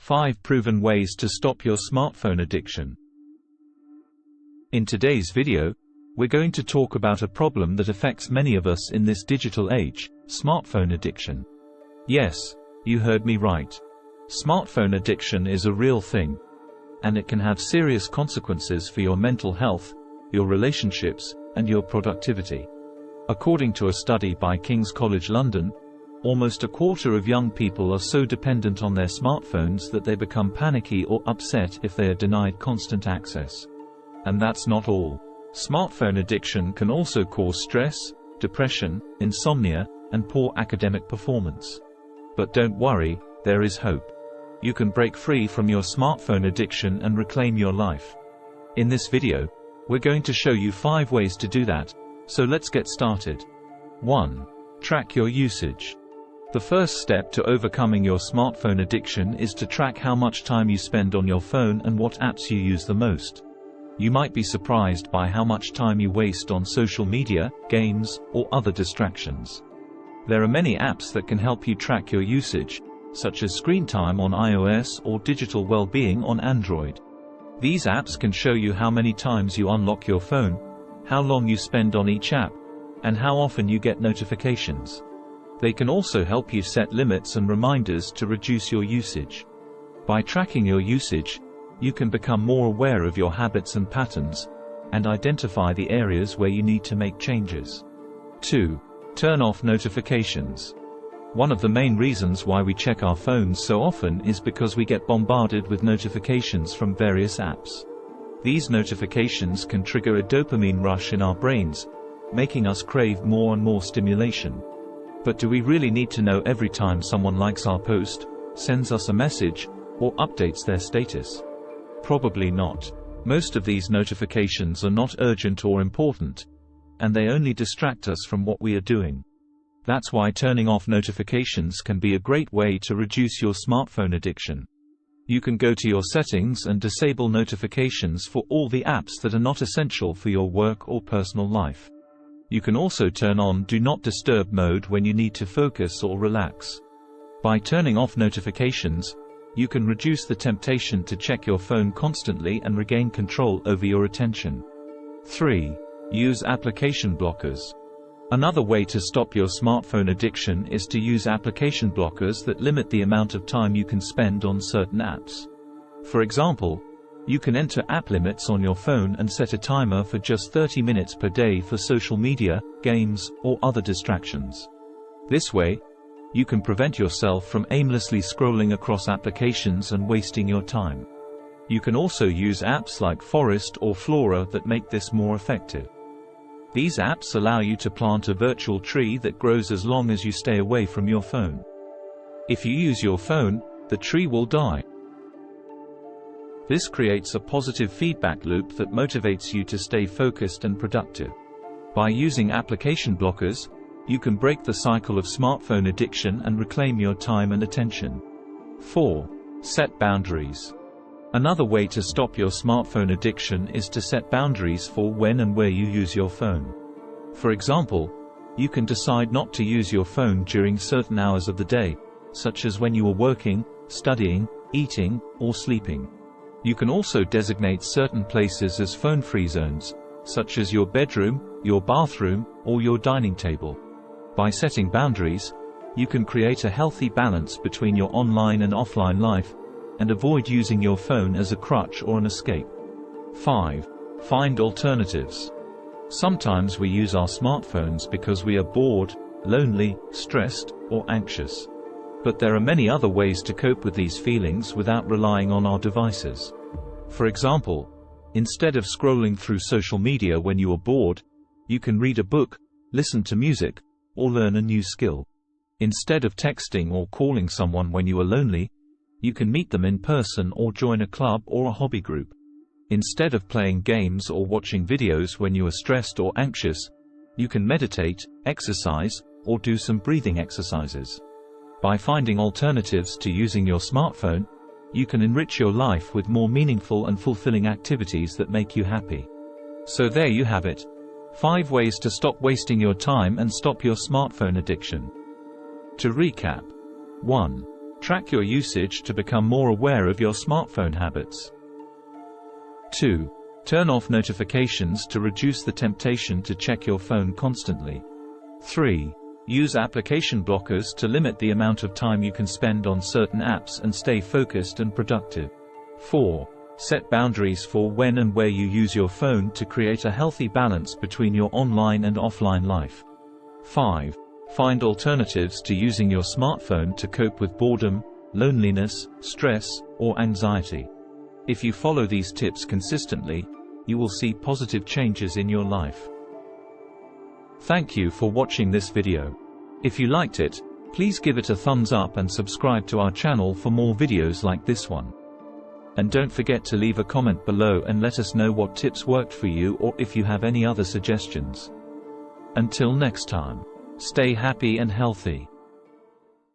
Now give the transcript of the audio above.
5 Proven Ways to Stop Your Smartphone Addiction. In today's video, we're going to talk about a problem that affects many of us in this digital age: smartphone addiction. Yes, you heard me right. Smartphone addiction is a real thing, and it can have serious consequences for your mental health, your relationships, and your productivity. According to a study by King's College London, almost a quarter of young people are so dependent on their smartphones that they become panicky or upset if they are denied constant access. And that's not all. Smartphone addiction can also cause stress, depression, insomnia, and poor academic performance. But don't worry, there is hope. You can break free from your smartphone addiction and reclaim your life. In this video, we're going to show you 5 ways to do that, so let's get started. 1. Track your usage. The first step to overcoming your smartphone addiction is to track how much time you spend on your phone and what apps you use the most. You might be surprised by how much time you waste on social media, games, or other distractions. There are many apps that can help you track your usage, such as Screen Time on iOS or Digital Wellbeing on Android. These apps can show you how many times you unlock your phone, how long you spend on each app, and how often you get notifications. They can also help you set limits and reminders to reduce your usage. By tracking your usage, you can become more aware of your habits and patterns, and identify the areas where you need to make changes. 2. Turn off notifications. One of the main reasons why we check our phones so often is because we get bombarded with notifications from various apps. These notifications can trigger a dopamine rush in our brains, making us crave more and more stimulation. But do we really need to know every time someone likes our post, sends us a message, or updates their status? Probably not. Most of these notifications are not urgent or important, and they only distract us from what we are doing. That's why turning off notifications can be a great way to reduce your smartphone addiction. You can go to your settings and disable notifications for all the apps that are not essential for your work or personal life. You can also turn on Do Not Disturb mode when you need to focus or relax. By turning off notifications, you can reduce the temptation to check your phone constantly and regain control over your attention. 3. Use application blockers. Another way to stop your smartphone addiction is to use application blockers that limit the amount of time you can spend on certain apps. For example, you can enter app limits on your phone and set a timer for just 30 minutes per day for social media, games, or other distractions. This way, you can prevent yourself from aimlessly scrolling across applications and wasting your time. You can also use apps like Forest or Flora that make this more effective. These apps allow you to plant a virtual tree that grows as long as you stay away from your phone. If you use your phone, the tree will die. This creates a positive feedback loop that motivates you to stay focused and productive. By using application blockers, you can break the cycle of smartphone addiction and reclaim your time and attention. 4. Set boundaries. Another way to stop your smartphone addiction is to set boundaries for when and where you use your phone. For example, you can decide not to use your phone during certain hours of the day, such as when you are working, studying, eating, or sleeping. You can also designate certain places as phone-free zones, such as your bedroom, your bathroom, or your dining table. By setting boundaries, you can create a healthy balance between your online and offline life, and avoid using your phone as a crutch or an escape. 5. Find alternatives. Sometimes we use our smartphones because we are bored, lonely, stressed, or anxious. But there are many other ways to cope with these feelings without relying on our devices. For example, instead of scrolling through social media when you are bored, you can read a book, listen to music, or learn a new skill. Instead of texting or calling someone when you are lonely, you can meet them in person or join a club or a hobby group. Instead of playing games or watching videos when you are stressed or anxious, you can meditate, exercise, or do some breathing exercises. By finding alternatives to using your smartphone, you can enrich your life with more meaningful and fulfilling activities that make you happy. So there you have it. 5 ways to stop wasting your time and stop your smartphone addiction. To recap: 1. Track your usage to become more aware of your smartphone habits. 2. Turn off notifications to reduce the temptation to check your phone constantly. 3. Use application blockers to limit the amount of time you can spend on certain apps and stay focused and productive. 4. Set boundaries for when and where you use your phone to create a healthy balance between your online and offline life. 5. Find alternatives to using your smartphone to cope with boredom, loneliness, stress, or anxiety. If you follow these tips consistently, you will see positive changes in your life. Thank you for watching this video. If you liked it, please give it a thumbs up and subscribe to our channel for more videos like this one. And don't forget to leave a comment below and let us know what tips worked for you or if you have any other suggestions. Until next time, stay happy and healthy.